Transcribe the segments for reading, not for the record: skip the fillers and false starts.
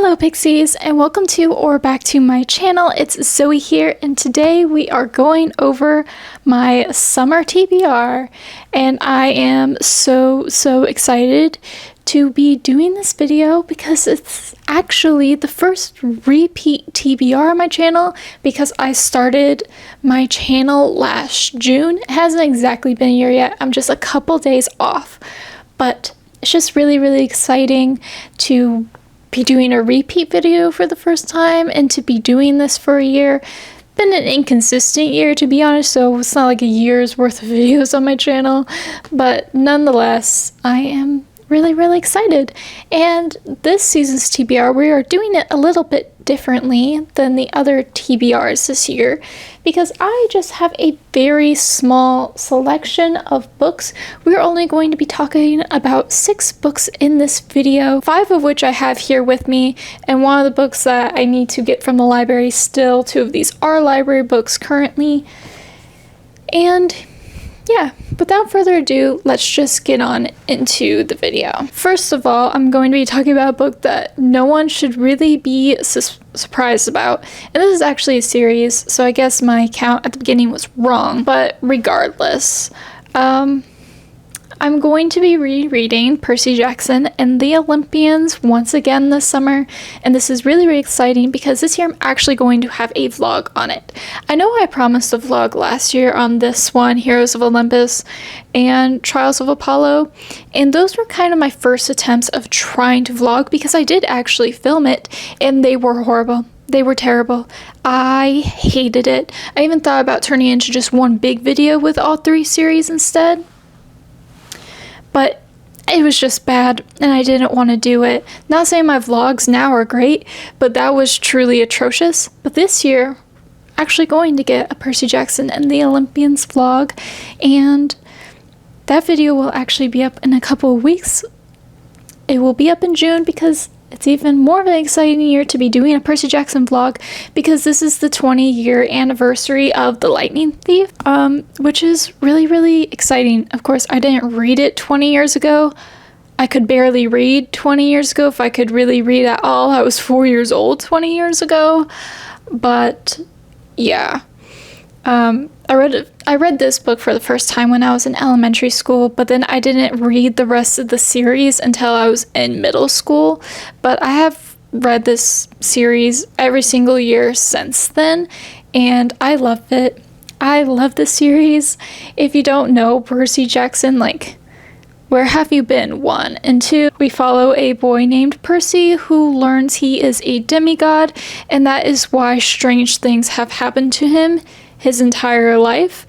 Hello Pixies, and welcome to or back to my channel. It's Zoe here, and today we are going over my summer TBR, and I am so excited to be doing this video because it's actually the first repeat TBR on my channel because I started my channel last June. It hasn't exactly been a year yet. I'm just a couple days off, but it's just really exciting to be doing a repeat video for the first time and to be doing this for a year. Been an inconsistent year, to be honest, so it's not like a year's worth of videos on my channel, but nonetheless I am really excited. And this season's TBR, we are doing it a little bit differently than the other TBRs this year because I just have a very small selection of books. We're only going to be talking about 6 books in this video, 5 of which I have here with me, and one of the books that I need to get from the library still. 2 of these are library books currently. And yeah, without further ado, let's just get on into the video. First of all, I'm going to be talking about a book that no one should really be surprised about. And this is actually a series, so I guess my count at the beginning was wrong. But regardless, I'm going to be rereading Percy Jackson and the Olympians once again this summer, and this is really exciting because this year I'm actually going to have a vlog on it. I know I promised a vlog last year on this one, Heroes of Olympus and Trials of Apollo, and those were kind of my first attempts of trying to vlog because I did actually film it and they were horrible. They were terrible. I hated it. I even thought about turning it into just one big video with all 3 series instead. But it was just bad, and I didn't want to do it. Not saying my vlogs now are great, but that was truly atrocious. But this year, actually going to get a Percy Jackson and the Olympians vlog, and that video will actually be up in a couple of weeks. It will be up in June because it's even more of an exciting year to be doing a Percy Jackson vlog because this is the 20-year anniversary of The Lightning Thief, which is really exciting. Of course, I didn't read it 20 years ago. I could barely read 20 years ago, if I could really read at all. I was 4 years old 20 years ago, but yeah. I read this book for the first time when I was in elementary school, but then I didn't read the rest of the series until I was in middle school. But I have read this series every single year since then, and I love it. I love this series. If you don't know Percy Jackson, like, where have you been? 1 and 2, we follow a boy named Percy who learns he is a demigod, and that is why strange things have happened to him his entire life,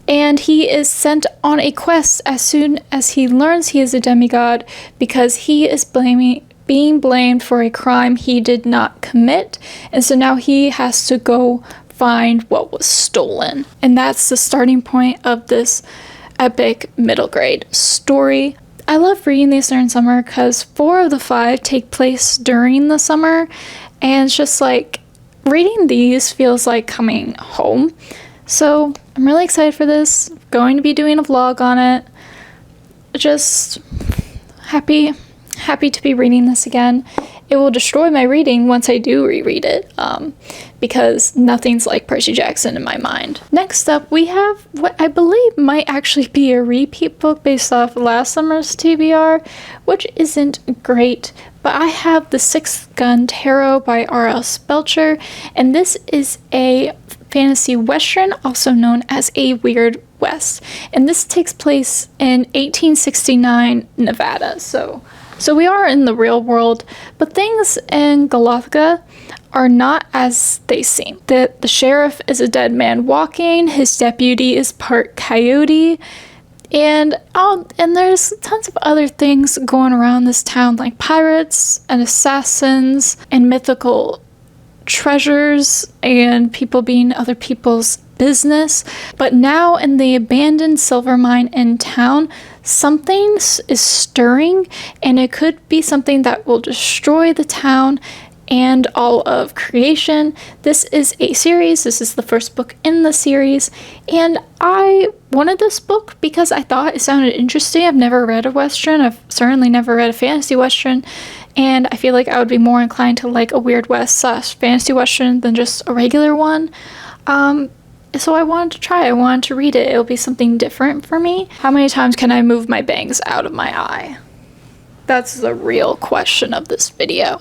and he is sent on a quest as soon as he learns he is a demigod because he is being blamed for a crime he did not commit, and so now he has to go find what was stolen. And that's the starting point of this epic middle grade story. I love reading these during summer because 4 of the 5 take place during the summer, and it's just like reading these feels like coming home. So I'm really excited for this. Going to be doing a vlog on it. Just happy to be reading this again. It will destroy my reading once I do reread it, because nothing's like Percy Jackson in my mind. Next up, we have what I believe might actually be a repeat book based off last summer's TBR, which isn't great, but I have The Sixth Gun Tarot by R.L. Spelcher, and this is a fantasy western, also known as a Weird West, and this takes place in 1869 Nevada. So we are in the real world, but things in Galactica are not as they seem. The sheriff is a dead man walking, his deputy is part coyote, and there's tons of other things going around this town, like pirates and assassins and mythical treasures and people being other people's business. But now in the abandoned silver mine in town, something is stirring, and it could be something that will destroy the town and all of creation. This is a series. This is the first book in the series, and I wanted this book because I thought it sounded interesting. I've never read a western. I've certainly never read a fantasy western, and I feel like I would be more inclined to like a Weird West / fantasy western than just a regular one. So I wanted to try. I wanted to read it. It'll be something different for me. How many times can I move my bangs out of my eye? That's the real question of this video.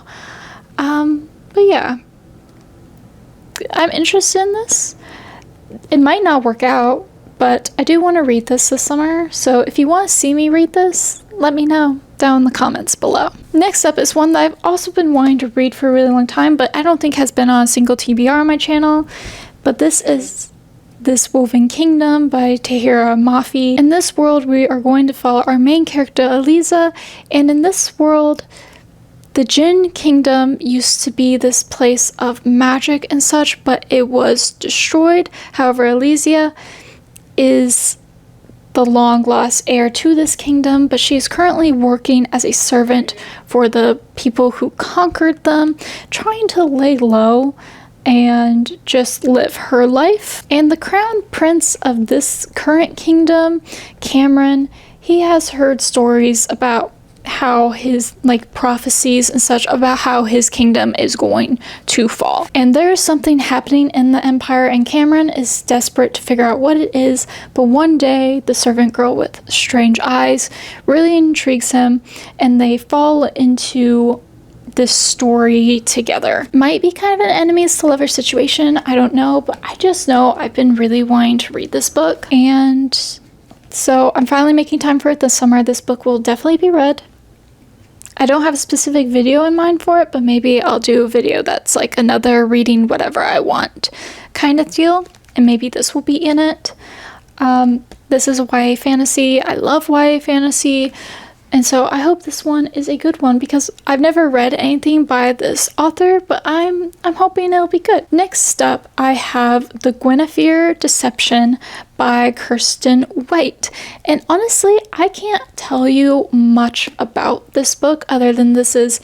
But yeah, I'm interested in this. It might not work out, but I do want to read this summer. So if you want to see me read this, let me know down in the comments below. Next up is one that I've also been wanting to read for a really long time, but I don't think has been on a single TBR on my channel. But this is This Woven Kingdom by Tahira Mafi. In this world, we are going to follow our main character, Eliza, and in this world, the Jinn Kingdom used to be this place of magic and such, but it was destroyed. However, Eliza is the long-lost heir to this kingdom, but she is currently working as a servant for the people who conquered them, trying to lay low and just live her life. And the crown prince of this current kingdom, Cameron, he has heard stories about how his prophecies and such about how his kingdom is going to fall. And there is something happening in the empire, and Cameron is desperate to figure out what it is. But one day, the servant girl with strange eyes really intrigues him, and they fall into this story together. Might be kind of an enemies to lovers situation, I don't know, but I just know I've been really wanting to read this book, and so I'm finally making time for it this summer. This book will definitely be read. I don't have a specific video in mind for it, but maybe I'll do a video that's like another reading whatever I want kind of deal, and maybe this will be in it. This is a YA fantasy. I love YA fantasy. And so I hope this one is a good one because I've never read anything by this author, but I'm hoping it'll be good. Next up, I have The Guinevere Deception by Kirsten White. And honestly, I can't tell you much about this book other than this is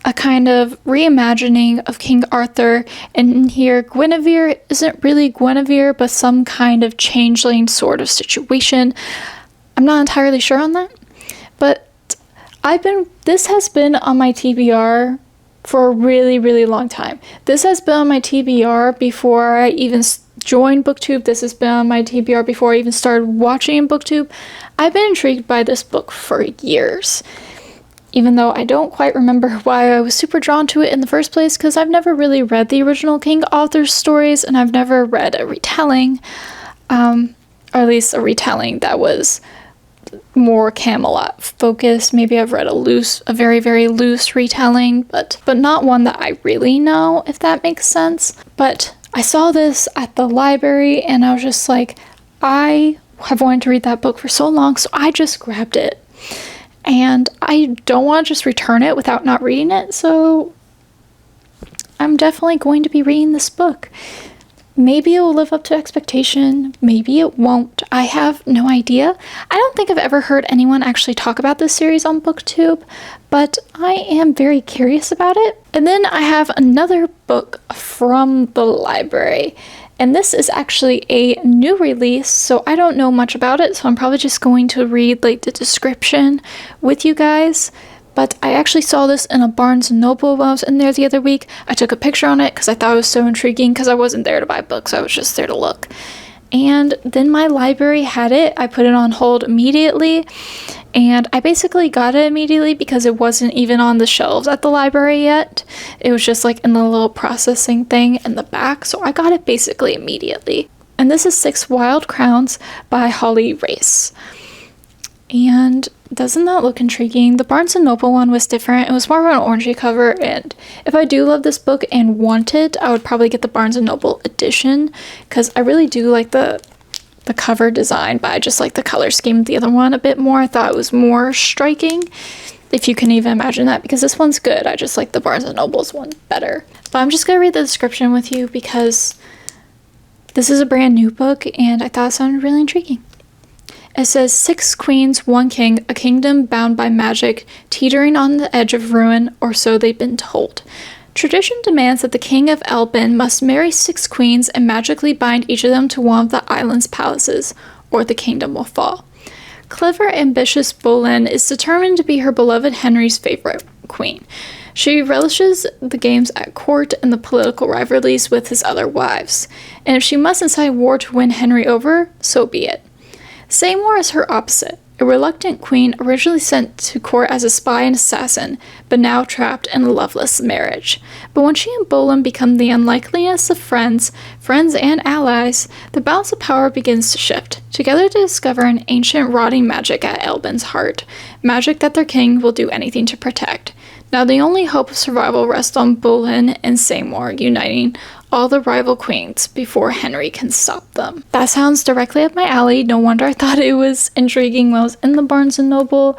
a kind of reimagining of King Arthur. And here, Guinevere isn't really Guinevere, but some kind of changeling sort of situation. I'm not entirely sure on that, but this has been on my TBR for a really, really long time. This has been on my TBR before I even joined BookTube. This has been on my TBR before I even started watching BookTube. I've been intrigued by this book for years, even though I don't quite remember why I was super drawn to it in the first place, because I've never really read the original King author's stories, and I've never read a retelling, or at least a retelling that was more Camelot focused. Maybe I've read a very, very loose retelling, but not one that I really know, if that makes sense. But I saw this at the library and I was just like, I have wanted to read that book for so long, so I just grabbed it. And I don't want to just return it without not reading it, so I'm definitely going to be reading this book. Maybe it will live up to expectation, maybe it won't. I have no idea. I don't think I've ever heard anyone actually talk about this series on BookTube, but I am very curious about it. And then I have another book from the library, and this is actually a new release, so I don't know much about it, so I'm probably just going to read the description with you guys. But I actually saw this in a Barnes & Noble when I was in there the other week. I took a picture on it because I thought it was so intriguing, because I wasn't there to buy books, I was just there to look. And then my library had it. I put it on hold immediately, and I basically got it immediately because it wasn't even on the shelves at the library yet. It was just in the little processing thing in the back, so I got it basically immediately. And this is 6 Wild Crowns by Holly Race. And doesn't that look intriguing? The Barnes & Noble one was different. It was more of an orangey cover, and if I do love this book and want it, I would probably get the Barnes & Noble edition, because I really do like the cover design, but I just like the color scheme of the other one a bit more. I thought it was more striking, if you can even imagine that, because this one's good. I just like the Barnes & Noble's one better. But I'm just going to read the description with you because this is a brand new book, and I thought it sounded really intriguing. It says, 6 queens, 1 king, a kingdom bound by magic, teetering on the edge of ruin, or so they've been told. Tradition demands that the king of Elbin must marry 6 queens and magically bind each of them to one of the island's palaces, or the kingdom will fall. Clever, ambitious Boleyn is determined to be her beloved Henry's favorite, queen. She relishes the games at court and the political rivalries with his other wives, and if she must incite war to win Henry over, so be it. Seymour is her opposite, a reluctant queen originally sent to court as a spy and assassin, but now trapped in a loveless marriage. But when she and Boleyn become the unlikeliest of friends and allies, the balance of power begins to shift, together to discover an ancient rotting magic at Elben's heart, magic that their king will do anything to protect. Now the only hope of survival rests on Boleyn and Seymour uniting all the rival queens before Henry can stop them. That sounds directly up my alley. No wonder I thought it was intriguing when I was in the Barnes & Noble.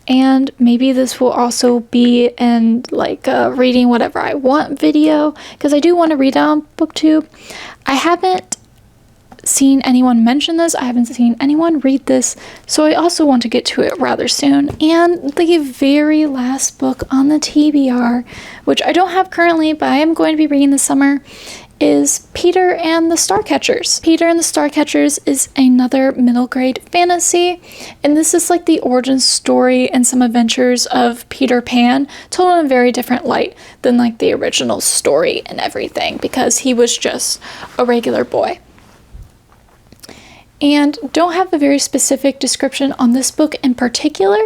And maybe this will also be in like a reading whatever I want video, because I do want to read it on BookTube. I haven't seen anyone mention this. I haven't seen anyone read this, so I also want to get to it rather soon. And the very last book on the TBR, which I don't have currently, but I am going to be reading this summer, is Peter and the Starcatchers. Peter and the Starcatchers is another middle grade fantasy, and this is like the origin story and some adventures of Peter Pan, told in a very different light than like the original story and everything, because he was just a regular boy. And don't have a very specific description on this book in particular,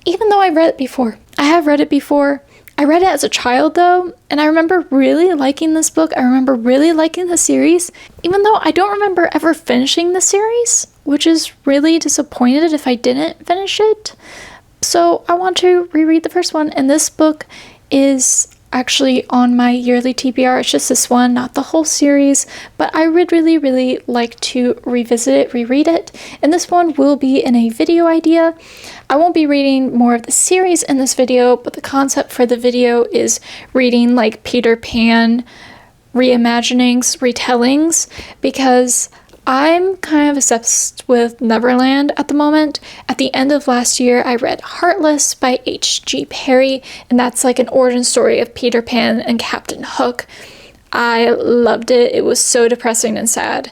even though I read it before. I have read it before. I read it as a child though, and I remember really liking this book. I remember really liking the series, even though I don't remember ever finishing the series, which is really disappointed if I didn't finish it. So I want to reread the first one, and this book is actually on my yearly TBR. It's just this one, not the whole series, but I would really, really like to revisit it, reread it, and this one will be in a video idea. I won't be reading more of the series in this video, but the concept for the video is reading like Peter Pan reimaginings, retellings, because I'm kind of obsessed with Neverland at the moment. At the end of last year, I read Heartless by H.G. Perry, and that's like an origin story of Peter Pan and Captain Hook. I loved it. It was so depressing and sad.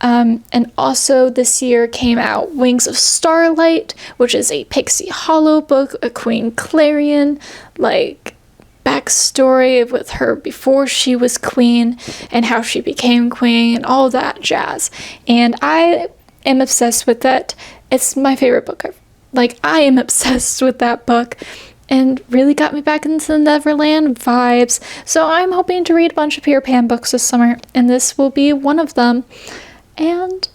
And also this year came out Wings of Starlight, which is a Pixie Hollow book, a Queen Clarion, like backstory with her before she was queen and how she became queen and all that jazz. And I am obsessed with that. It's my favorite book. I am obsessed with that book and really got me back into the Neverland vibes. So I'm hoping to read a bunch of Peter Pan books this summer, and this will be one of them. And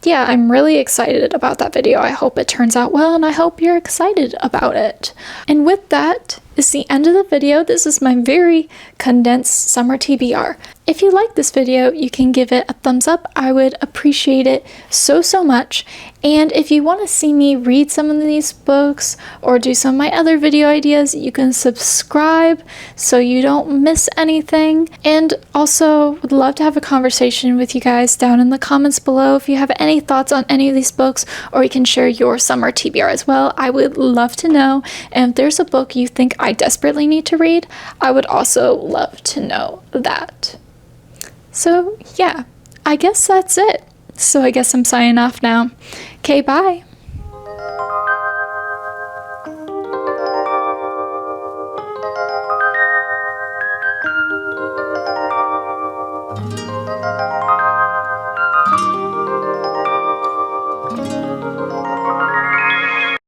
yeah, I'm really excited about that video. I hope it turns out well, and I hope you're excited about it. And with that is the end of the video. This is my very condensed summer TBR. If you like this video, you can give it a thumbs up. I would appreciate it so, so much. And if you want to see me read some of these books or do some of my other video ideas, you can subscribe so you don't miss anything. And also would love to have a conversation with you guys down in the comments below. If you have any thoughts on any of these books, or you can share your summer TBR as well, I would love to know. And if there's a book you think I desperately need to read, I would also love to know that. So yeah, I guess that's it. So I guess I'm signing off now. Okay, bye.